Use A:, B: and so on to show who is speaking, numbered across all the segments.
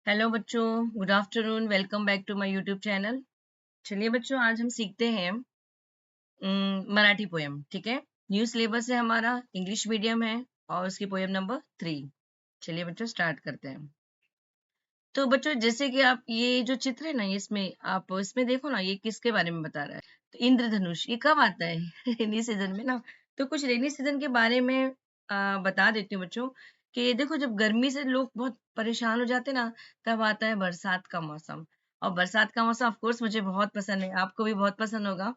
A: Hello बच्चों, good afternoon. Welcome back to my YouTube channel. चलिए बच्चों, आज हम सीखते हैं मराठी पोएम। ठीक है, न्यू सिलेबस है हमारा, इंग्लिश मीडियम है और उसकी पोएम नंबर 3। चलिए बच्चों, स्टार्ट करते हैं। तो बच्चों, जैसे कि आप ये जो चित्र है ना, इसमें आप इसमें देखो ना, ये किसके बारे में बता रहा है। तो इंद्रधनुष ये कब आता है? रेनी सीजन में ना। तो कुछ रेनी सीजन के बारे में बता देती हूँ बच्चों कि देखो, जब गर्मी से लोग बहुत परेशान हो जाते हैं ना, तब आता है बरसात का मौसम। और बरसात का मौसम ऑफ कोर्स मुझे बहुत पसंद है, आपको भी बहुत पसंद होगा।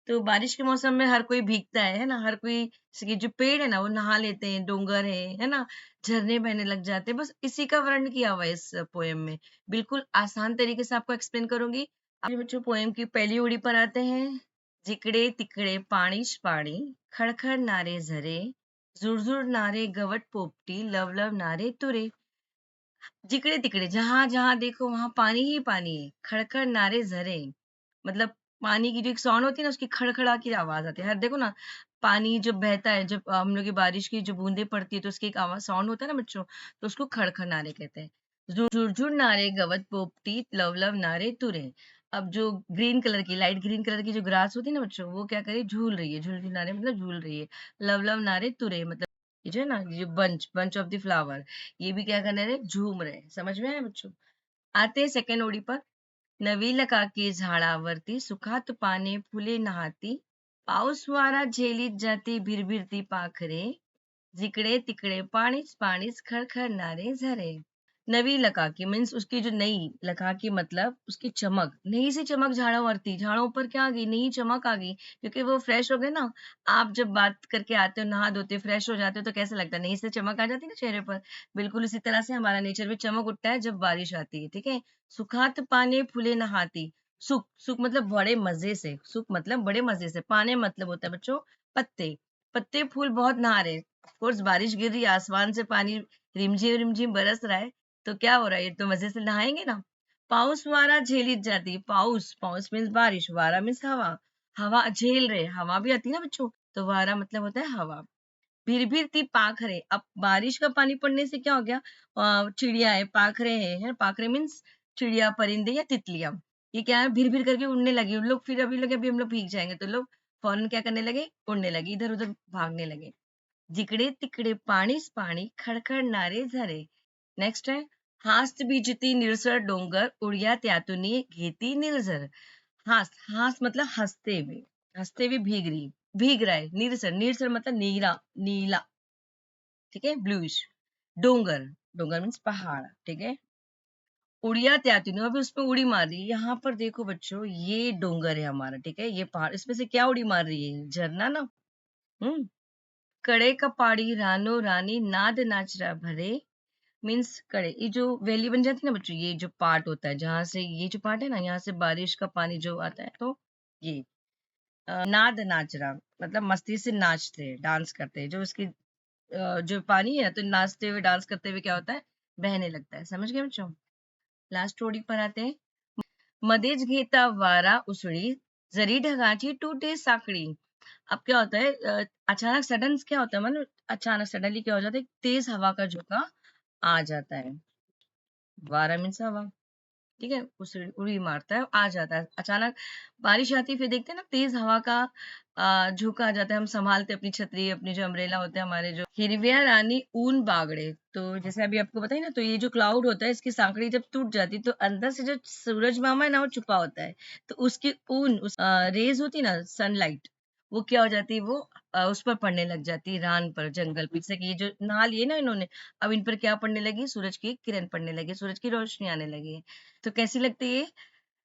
A: तो बारिश के मौसम में हर कोई भीगता है ना, हर कोई, जैसे कि जो पेड़ है ना वो नहा लेते हैं, डोंगर है ना, झरने बहने लग जाते हैं। बस इसी का वर्णन किया हुआ है इस पोएम में। बिल्कुल आसान तरीके से आपको एक्सप्लेन करूंगी। अब बच्चों, पोएम की पहली ओड़ी पर आते हैं। जिकडे तिकडे पाणीच पाणी, खड़खड़ नारे झरे, झुरझुर नारे गवत पोपटी, लवलव नारे तुरे। जिकडे तिकडे जहां जहां देखो वहां पानी ही पानी है, खड़खड़ नारे झरे, मतलब पानी की जो एक साउंड होती है ना, उसकी खड़खड़ा की आवाज आती है। हर देखो ना, पानी जब बहता है, जब हम लोग की बारिश की जो बूंदे पड़ती है, तो उसकी एक आवाज साउंड होता है ना बच्चों, तो उसको खड़खड़ नारे कहते हैं। झुरझुर नारे गवत पोपटी, लवलव नारे तुरे। अब जो ग्रीन कलर की, लाइट ग्रीन कलर की जो ग्रास होती है ना बच्चों, वो क्या करे, झूल रही है। झुलझुल नारे मतलब झूल रही है। लवलव नारे तुरे मतलब ये जो है ना, ये bunch bunch of the flower, ये भी क्या करने रहे, झूम रहे। समझ में आया बच्चों? आते हैं सेकंड ओडी पर। नवीलका की झाडावरती सुखात पाने फुले नाहती, पाऊस वारा झेलीत जाती भिरभिरती पाखरे, जिकडे तिकडे पाणीच पाणीच खळखळणारे झरे। नवी लकाकी मीन्स उसकी जो नई लकाकी मतलब उसकी चमक, नई सी चमक झाड़ों झाड़ों पर क्या आ गई, नई चमक आ गई, क्योंकि वो फ्रेश हो गए ना। आप जब बात करके आते हो, नहा धोते फ्रेश हो जाते हो, तो कैसा लगता है, नई से चमक आ जाती है ना चेहरे पर। बिल्कुल उसी तरह से हमारा नेचर भी चमक उठता है जब बारिश आती है। ठीक है। सुखात पाने फूले नहाती। सुख सुख मतलब बड़े मजे से, सुख मतलब बड़े मजे से, पाने मतलब होता है बच्चों पत्ते। पत्ते फूल बहुत नहा रहे। कोर्स बारिश गिर रही है, आसमान से पानी रिमझिम रिमझिम बरस रहा है, तो क्या हो रहा है, ये तो मजे से नहाएंगे ना। पाऊस वारा झेलीत जाती। पाऊस पाऊस मीन्स बारिश, वारा मीन्स हवा। हवा झेल रहे, हवा भी आती है ना बच्चों, तो वारा मतलब होता है हवा। भिरभिरती पाखरे, अब बारिश का पानी पड़ने से क्या हो गया, चिड़िया है, पाखरे है। पाखरे मीन्स चिड़िया, परिंदे या तितलियां, ये क्या है, भीर भीर करके उड़ने लगी। उन लोग फिर अभी हम लोग भीग जाएंगे, तो लोग फौरन क्या करने लगे, उड़ने लगे, इधर उधर भागने लगे। जिकडे तिकडे पाणीच पाणी, खडखडणारे झरे। नेक्स्ट है, हास्त बीजती निळसर डोंगर, उड्या त्यातून घेती निर्झर। हास हास मतलब हंसते हुए भीग रही, भीग रहा है। निर्सर निर्सर मतलब नीला, नीला। ठीक है, ब्लूइश। डोंगर, डोंगर मीन्स पहाड़। ठीक है। उड़िया त्यातून, अभी उसमें उड़ी मार रही है। यहाँ पर देखो बच्चों, ये डोंगर है हमारा। ठीक है, ये पहाड़, इसमें से क्या उड़ी मार रही है, झरना ना। हम्म। कड़े का पाड़ी रानो रानी, नाद नाचरा भरे। मीन्स कड़े, ये जो वैली बन जाती है ना बच्चों, ये जो पार्ट होता है जहां से, ये जो पार्ट है ना, यहाँ से बारिश का पानी जो आता है, तो ये नाद नाचरा मतलब मस्ती से नाचते हैं, डांस करते हैं। जो उसकी जो पानी है, तो नाचते हुए डांस करते हुए क्या होता है, बहने लगता है। समझ गए बच्चों? लास्ट स्टोरी पर आते हैं। मध्येच घेता वारा उसळी, जरी ढगाची टूटे साकड़ी। अब क्या होता है, अचानक सडन क्या होता है, मतलब अचानक सडनली क्या हो जाता है, तेज हवा का झोंका आ जाता है। वारा मीन्स हवा। ठीक है, उस उड़ी मारता है, आ जाता है अचानक। बारिश आती है, फिर देखते हैं ना, तेज हवा का झोंका आ जाता है। हम संभालते अपनी छतरी, अपनी जो अम्ब्रेला होते हैं हमारे, जो हिरविया रानी ऊन बागड़े। तो जैसे अभी आपको बताइए ना, तो ये जो क्लाउड होता है, इसकी सांकड़ी जब टूट जाती है, तो अंदर से जो सूरज मामा है ना, वो छुपा होता है। तो उसकी ऊन, उस रेज होती है ना, सनलाइट, वो क्या हो जाती है, वो उस पर पड़ने लग जाती है, रान पर, जंगल पर। जैसे कि ये जो नहा लिए ना इन्होंने, अब इन पर क्या पड़ने लगी, सूरज की किरण पड़ने लगी, सूरज की रोशनी आने लगी। तो कैसी लगती है,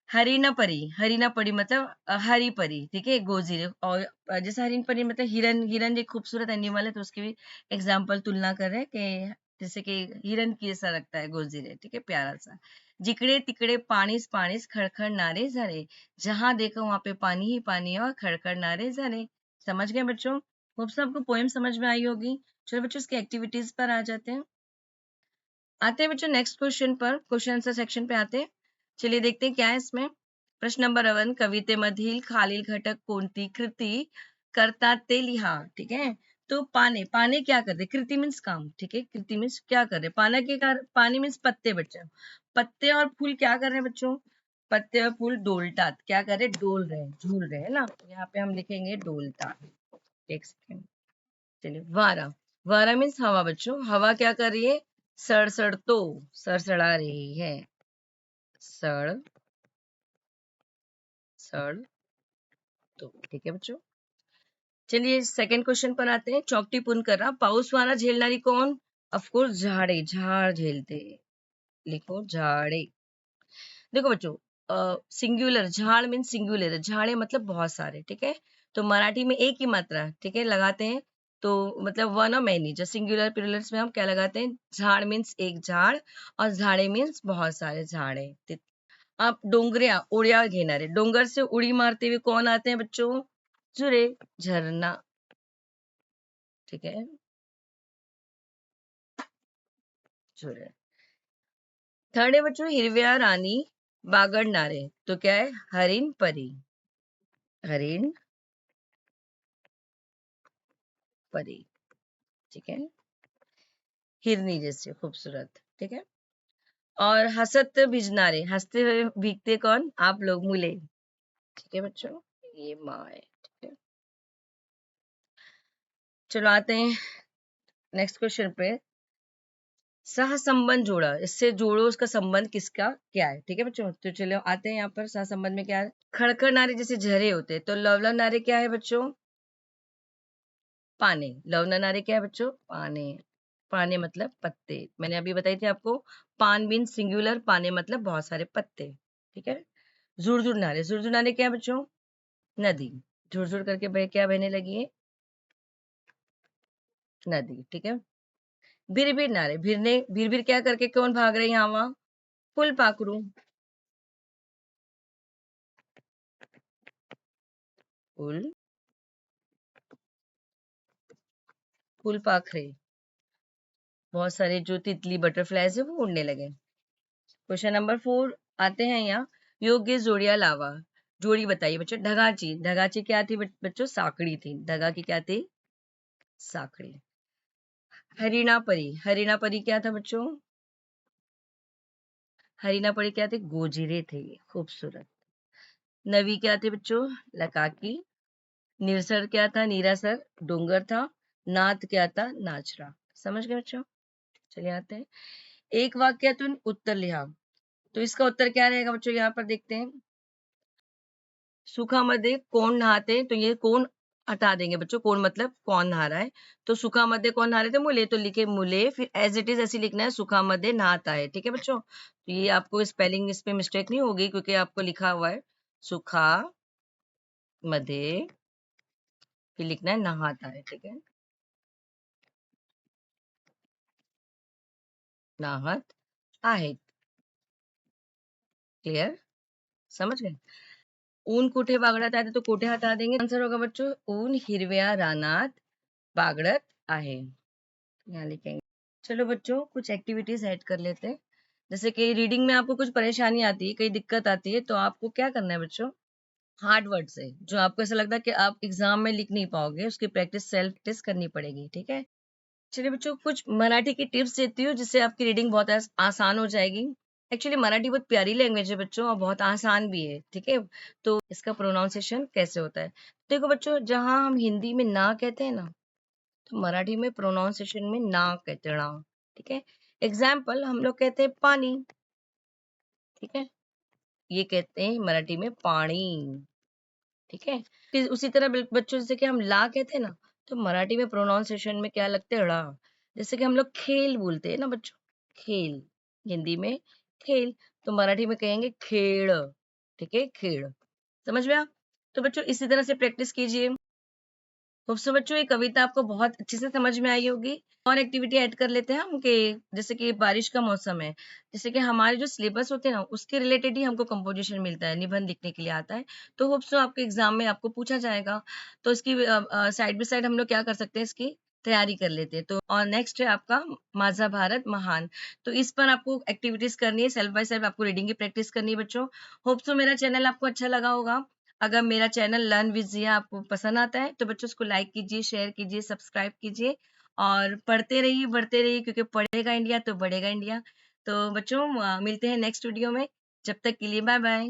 A: हरीना परी। हरीना परी मतलब हरी परी। ठीक है, गोजीरे। और जैसे हरीन परी मतलब हिरन, हिरन एक खूबसूरत एनिमल है, तो उसकी भी एग्जाम्पल तुलना कर रहे हैं कि जैसे कि हिरन की जैसा लगता है गोजीरे। ठीक है, प्यारा सा। जिकड़े तिकड़े पानीस पानीस, खड़खड़ नारे झरे। जहां देखो वहां पे पानी ही पानी है और खड़खड़ नारे झरे। समझ गए बच्चों? होप से आपको पोएम समझ में आई होगी। चलो बच्चों, इसके एक्टिविटीज पर आ जाते हैं। आते हैं बच्चों नेक्स्ट क्वेश्चन पर, क्वेश्चन आंसर सेक्शन पे आते हैं। चलिए देखते हैं क्या है इसमें। प्रश्न नंबर 1, कवितेमधील खालील घटक कोणती कृती करतात ते लिहा। ठीक है। तो पाने, पाने क्या करते, कृति मीन्स काम। ठीक है, कृति मीन्स क्या कर रहे, पाना के पानी मीन्स पत्ते बच्चे। पत्ते और फूल क्या कर रहे हैं बच्चों? पत्ते और फूल डोलतात, क्या कर रहे? डोल रहे हैं, झूल रहे हैं ना। यहाँ पे हम लिखेंगे डोलतात। एक सेकेंड, चलिए। वारा, वारा मीन्स हवा बच्चों। हवा क्या कर रही है? सड़सड़ तो, सड़सड़ा रही है। सड़ सड़ तो, ठीक है बच्चों। चलिए सेकंड क्वेश्चन पर आते हैं। चौकटी पूर्ण कर रहा, पाऊस वारा झेलणारी कौन? ऑफकोर्स झाड़े, झाड़ झेलते। लिखो झाड़े। देखो बच्चों, सिंगुलर झाड़ मीन सिंगुलर, झाड़े मतलब बहुत सारे, ठीक है। तो मराठी में एक ही मात्रा, ठीक है, लगाते हैं तो मतलब वन और मैनी। जो सिंगुलर प्लूरल्स में हम क्या लगाते हैं? झाड़ मीन्स एक झाड़ और झाड़े मीन्स बहुत सारे झाड़े। आप डोंगऱ्या, उड्या घेणारे, डोंगर से उड़ी मारते हुए कौन आते हैं बच्चों? झुरे, झरना, ठीक है, झुरे। थर्ड है बच्चों, हिरव्या रानी बागडणारे, तो क्या है? हरिण परी, हरिण परी, ठीक है, हिरनी जैसे खूबसूरत, ठीक है। और हसत भिजनारे, हंसते हुए भीगते कौन? आप लोग, मुले, ठीक है बच्चों, ये माँ है, ठीक है। चलो आते हैं नेक्स्ट क्वेश्चन पे। सह संबंध जोड़ा, इससे जोड़ो उसका संबंध किसका क्या है, ठीक है बच्चों। तो चलो आते हैं यहाँ पर। सह संबंध में क्या है? खड़खड़ नारे जैसे झरे होते हैं, तो लवलव नारे क्या है बच्चों? पाने। लवना नारे क्या है बच्चों? पाने। पाने मतलब पत्ते, मैंने अभी बताई थी आपको। पान बीन सिंगुलर, पाने मतलब बहुत सारे पत्ते, ठीक है। जुड़जुड़ नारे, जुड़जुड़ नारे क्या है बच्चों? नदी। झुरझुर करके क्या बहने लगी है? नदी, ठीक है। भीर भीर नारे, भीरने, भीर भीर क्या करके कौन भाग रहे हैं यहाँ वहां? फुल पाखरू, फुल फुल पाखरे, बहुत सारे जो तितली बटरफ्लाईज है वो उड़ने लगे। क्वेश्चन नंबर 4 आते हैं यहाँ। योग्य जोड़िया लावा, जोड़ी बताइए बच्चों। ढगाची, ढगाची क्या थी बच्चों? साकड़ी थी। ढगा की क्या थी? साकड़ी। हरिणापरी, हरिणापरी क्या था बच्चों? हरिणापरी क्या थे? गोजिरे थे, खूबसूरत। नवी क्या थे बच्चों? लकाकी। निरसर क्या था? नीरासर, डोंगर था। नाथ क्या था? नाचरा। समझ गए बच्चों? चलिए आते हैं। एक वाक्य तुम उत्तर लिहा, तो इसका उत्तर क्या रहेगा बच्चों? यहाँ पर देखते हैं। सुखामध्ये कोण नहाते, तो ये कोण हटा देंगे बच्चों। कोण मतलब कौन नहा रहा है, तो सुखामध्ये कौन नहा रहे थे? मुले, तो लिखे मुले। फिर एज इट इज ऐसे लिखना है, सुखामध्ये नहाता है, ठीक है बच्चों। तो ये आपको स्पेलिंग इस पे मिस्टेक नहीं होगी, क्योंकि आपको लिखा हुआ है सुखा मध्ये, फिर लिखना है नहाता है, ठीक है, नाहत आहेत। क्लियर? समझ गए? ऊन कुठे बागडत आहे, तो कुठे हटा देंगे? आंसर होगा बच्चों, ऊन हिरव्या रानात बागडत आहे, यहाँ लिखेंगे। चलो बच्चों कुछ एक्टिविटीज ऐड कर लेते हैं। जैसे कि रीडिंग में आपको कुछ परेशानी आती है, कहीं दिक्कत आती है, तो आपको क्या करना है बच्चों? हार्ड वर्ड से, जो आपको ऐसा लगता है कि आप एग्जाम में लिख नहीं पाओगे, उसकी प्रैक्टिस सेल्फ टेस्ट करनी पड़ेगी, ठीक है। चलिए बच्चों कुछ मराठी की टिप्स देती हूँ, जिससे आपकी रीडिंग बहुत आसान हो जाएगी। एक्चुअली मराठी बहुत प्यारी लैंग्वेज है बच्चों, और बहुत आसान भी है, ठीक है। तो इसका प्रोनाउंसिएशन कैसे होता है? देखो बच्चों, जहां हम हिंदी में ना कहते हैं ना, तो मराठी में प्रोनाउंसिएशन में ना कहते हैं, ना, ठीक है। एग्जाम्पल, हम लोग कहते हैं पानी, ठीक है, ये कहते हैं मराठी में पानी, ठीक है। फिर उसी तरह बच्चों, जैसे कि हम ला कहते हैं ना, तो मराठी में प्रोनाउंसिएशन में क्या लगते हैं? ड़ा। जैसे कि हम लोग खेल बोलते हैं ना बच्चों, खेल, हिंदी में खेल, तो मराठी में कहेंगे खेड़, ठीक है, खेड़। समझ में आ? तो बच्चों इसी तरह से प्रैक्टिस कीजिए। होप सो बच्चों ये कविता आपको बहुत अच्छे से समझ में आई होगी। और एक्टिविटी ऐड कर लेते हैं हम, कि जैसे कि बारिश का मौसम है, जैसे कि हमारे जो सिलेबस होते हैं ना, उसके रिलेटेड ही हमको कंपोजिशन मिलता है, निबंध लिखने के लिए आता है। तो होप सो आपके एग्जाम में आपको पूछा जाएगा, तो इसकी साइड बाय साइड हम लोग क्या कर सकते हैं, इसकी तैयारी कर लेते हैं। तो और नेक्स्ट है आपका माझा भारत महान, तो इस पर आपको एक्टिविटीज करनी है, सेल्फ बाय सेल्फ आपको रीडिंग की प्रैक्टिस करनी है बच्चों। होप सो मेरा चैनल आपको अच्छा लगा होगा। अगर मेरा चैनल लर्न विद जिया आपको पसंद आता है, तो बच्चों उसको लाइक कीजिए, शेयर कीजिए, सब्सक्राइब कीजिए, और पढ़ते रहिए, बढ़ते रहिए, क्योंकि पढ़ेगा इंडिया तो बढ़ेगा इंडिया। तो बच्चों मिलते हैं नेक्स्ट वीडियो में। जब तक के लिए बाय बाय।